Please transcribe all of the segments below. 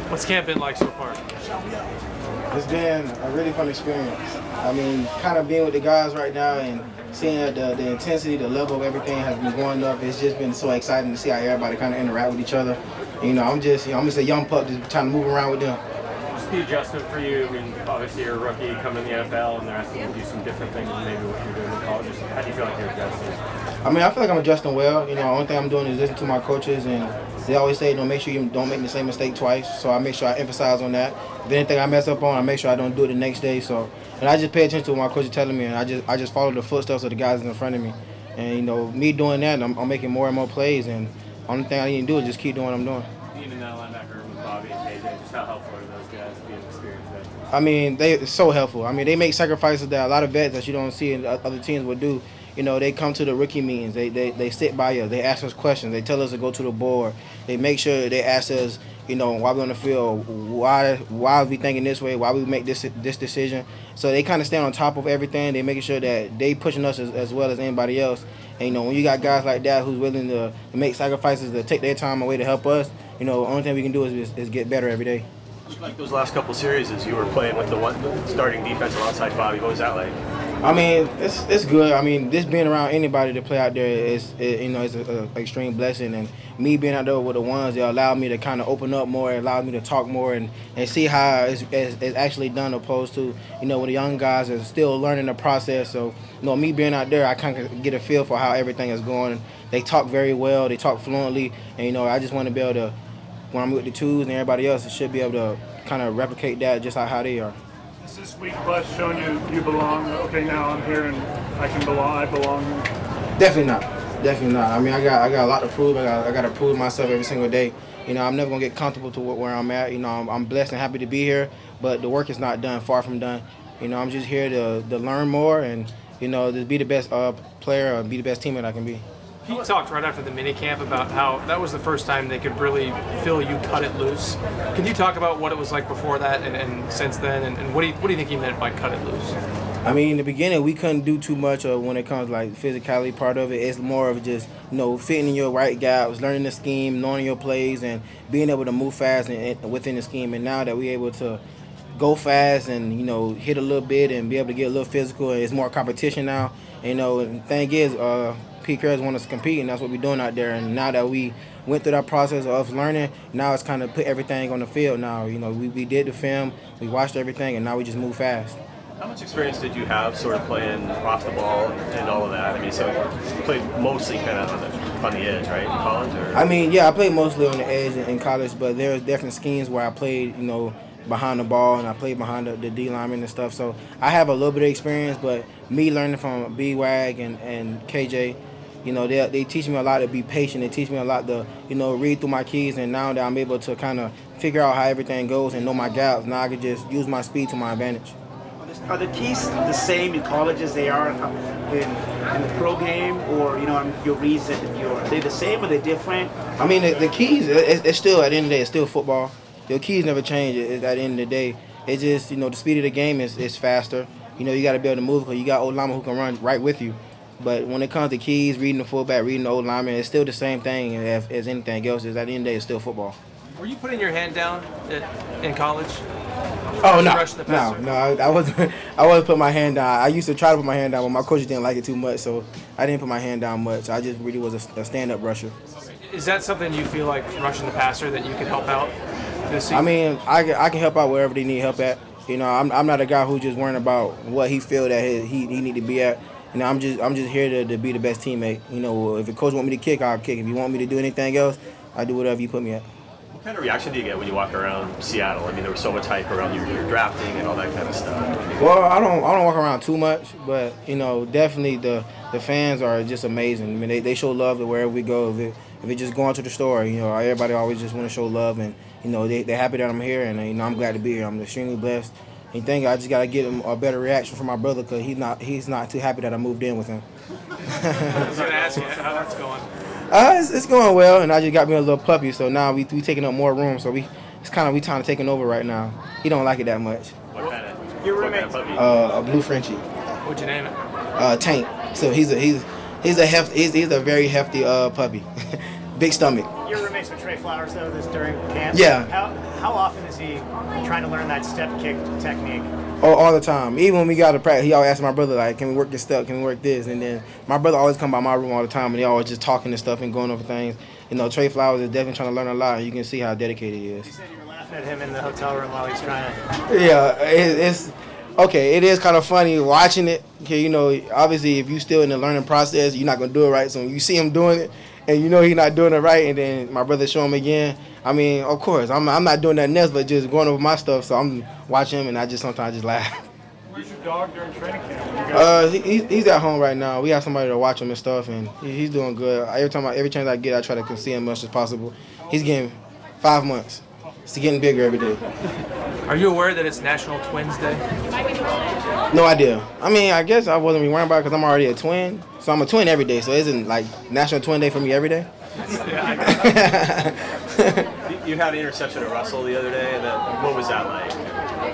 What's camp been like so far? It's been a really fun experience. I mean, kind of being with the guys right now and seeing the intensity, the level of everything has been going up. It's just been so exciting to see how everybody kind of interact with each other. And, I'm just a young pup just trying to move around with them. Just the adjustment for you. I mean, obviously you're a rookie coming in the NFL, and they're asking you to do some different things than maybe what you're doing in college. How do you feel like you're adjusting? I mean, I feel like I'm adjusting well. The only thing I'm doing is listening to my coaches, and they always say, make sure you don't make the same mistake twice. So I make sure I emphasize on that. If anything I mess up on, I make sure I don't do it the next day. And I just pay attention to what my coach is telling me, and I just follow the footsteps of the guys in front of me. And me doing that, I'm making more and more plays. And the only thing I need to do is just keep doing what I'm doing. Being in that linebacker with Bobby and KJ, just how helpful are those guys being experienced vets? I mean, they're so helpful. I mean, they make sacrifices that a lot of vets that you don't see in other teams would do. They come to the rookie meetings. They sit by us. They ask us questions. They tell us to go to the board. They make sure they ask us, why we're on the field, why are we thinking this way, why we make this decision. So they kind of stand on top of everything. They making sure that they pushing us as well as anybody else. And when you got guys like that who's willing to make sacrifices to take their time away to help us, the only thing we can do is get better every day. Like those last couple series, as you were playing with the starting defense alongside Bobby, what was that like? I mean, it's good. I mean, just being around anybody to play out there is an extreme blessing. And me being out there with the ones, it allowed me to kind of open up more. It allowed me to talk more and see how it's actually done, opposed to with the young guys are still learning the process. So me being out there, I kind of get a feel for how everything is going. They talk very well. They talk fluently, and I just want to be able to, when I'm with the twos and everybody else, I should be able to kind of replicate that just like how they are. Is this week plus showing you belong? Okay, now I'm here and I belong. Definitely not. I mean, I got a lot to prove. I got to prove myself every single day. I'm never gonna get comfortable to where I'm at. I'm blessed and happy to be here, but the work is not done. Far from done. I'm just here to learn more and to be the best player or be the best teammate I can be. He talked right after the minicamp about how that was the first time they could really feel you cut it loose. Can you talk about what it was like before that and since then, and what do you think he meant by cut it loose? I mean, in the beginning, we couldn't do too much when it comes to like physicality part of it. It's more of just fitting in your right gaps, learning the scheme, knowing your plays, and being able to move fast and within the scheme. And now that we're able to go fast and hit a little bit and be able to get a little physical, it's more competition now. And the thing is, Pete Carroll want us to compete, and that's what we're doing out there. And now that we went through that process of learning, now it's kind of put everything on the field. Now we did the film, we watched everything, and now we just move fast. How much experience did you have sort of playing off the ball and all of that? I mean, so you played mostly kind of on the edge, right, in college? Or? I mean, yeah, I played mostly on the edge in college, but there's different schemes where I played, behind the ball, and I played behind the D lineman and stuff. So I have a little bit of experience, but me learning from B-Wag and KJ, they teach me a lot to be patient. They teach me a lot to, read through my keys, and now that I'm able to kind of figure out how everything goes and know my gaps, now I can just use my speed to my advantage. Are the keys the same in college as they are in the pro game, or your reads are they the same or are they different? I mean, the keys, it's still at the end of the day, it's still football. Your keys never change. At the end of the day, it's just the speed of the game is faster. You got to be able to move because you got old linemen who can run right with you. But when it comes to keys, reading the fullback, reading the old lineman, it's still the same thing as anything else. At the end of the day, it's still football. Were you putting your hand down in college? Oh no, I wasn't. I wasn't putting my hand down. I used to try to put my hand down, but my coach didn't like it too much, so I didn't put my hand down much. I just really was a stand-up rusher. Is that something you feel like rushing the passer that you can help out this season? I mean, I can help out wherever they need help at. I'm not a guy who's just worrying about what he feel that he need to be at. I'm just here to be the best teammate. If the coach want me to kick, I'll kick. If you want me to do anything else, I do whatever you put me at. What kind of reaction do you get when you walk around Seattle? I mean, there was so much hype around your drafting and all that kind of stuff. Well, I don't walk around too much, but definitely the fans are just amazing. I mean, they show love to wherever we go. If it just going to the store, everybody always just want to show love, and they're happy that I'm here, and I'm glad to be here. I'm extremely blessed. And I just gotta get him a better reaction from my brother because he's not too happy that I moved in with him. I was gonna ask you how that's going. It's going well, and I just got me a little puppy, so now we taking up more room. So we trying to taking over right now. He don't like it that much. What kind of? Your roommate? Puppy? A blue Frenchie. What'd you name it? Tank. So he's a very hefty puppy. Big stomach. Your roommates with Trey Flowers though, this during camp. Yeah. how often is he trying to learn that step kick technique? Oh, all the time. Even when we got to practice, he always asked my brother, like, can we work this step? Can we work this? And then my brother always come by my room all the time, and they always just talking and stuff and going over things. You know, Trey Flowers is definitely trying to learn a lot. You can see how dedicated he is. You said you were laughing at him in the hotel room while he's trying to... Yeah, it's okay. It is kind of funny watching it. Okay, you know, obviously, if you still in the learning process, you're not gonna do it right. So when you see him doing it, and you know he's not doing it right, and then my brother show him again. I mean, of course, I'm not doing that next, but just going over my stuff. So I'm watching him, and I just sometimes just laugh. Where's your dog during training camp? He's at home right now. We have somebody to watch him and stuff, and he's doing good. Every chance I get, I try to see him as much as possible. He's getting 5 months. He's getting bigger every day. Are you aware that it's National Twins Day? No idea. I mean, I guess I wasn't really worried about it because I'm already a twin. So I'm a twin every day. So it isn't like National Twin Day for me every day. You had an interception at Russell the other day. What was that like?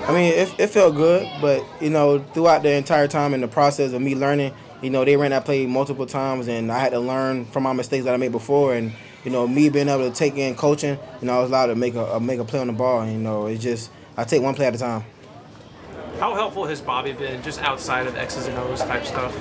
I mean, it felt good, but, you know, throughout the entire time in the process of me learning, you know, they ran that play multiple times, and I had to learn from my mistakes that I made before. And, you know, me being able to take in coaching, you know, I was allowed to make a play on the ball. And, you know, it's just, I take one play at a time. How helpful has Bobby been just outside of X's and O's type stuff?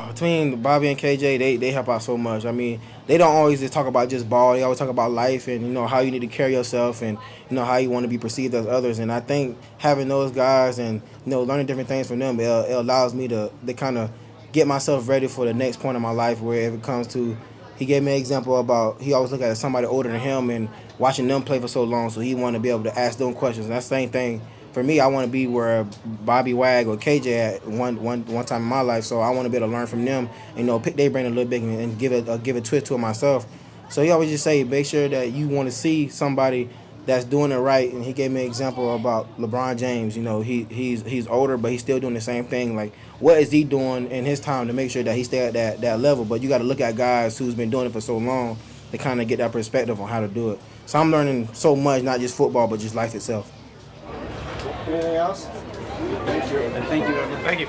Between Bobby and KJ, they help out so much. I mean, they don't always just talk about just ball. They always talk about life and, you know, how you need to carry yourself and, you know, how you want to be perceived as others. And I think having those guys and, you know, learning different things from them, it allows me to kind of get myself ready for the next point in my life where if it comes to, he gave me an example about he always look at somebody older than him and watching them play for so long, so he wanted to be able to ask them questions. And that's the same thing. For me, I want to be where Bobby Wag or KJ at one time in my life, so I want to be able to learn from them, you know, pick their brain a little bit and give a twist to it myself. So he always just say, make sure that you want to see somebody that's doing it right. And he gave me an example about LeBron James. You know, he's older, but he's still doing the same thing. Like, what is he doing in his time to make sure that he stay at that level? But you got to look at guys who's been doing it for so long to kind of get that perspective on how to do it. So I'm learning so much, not just football, but just life itself. Anything else? Thank you. Thank you.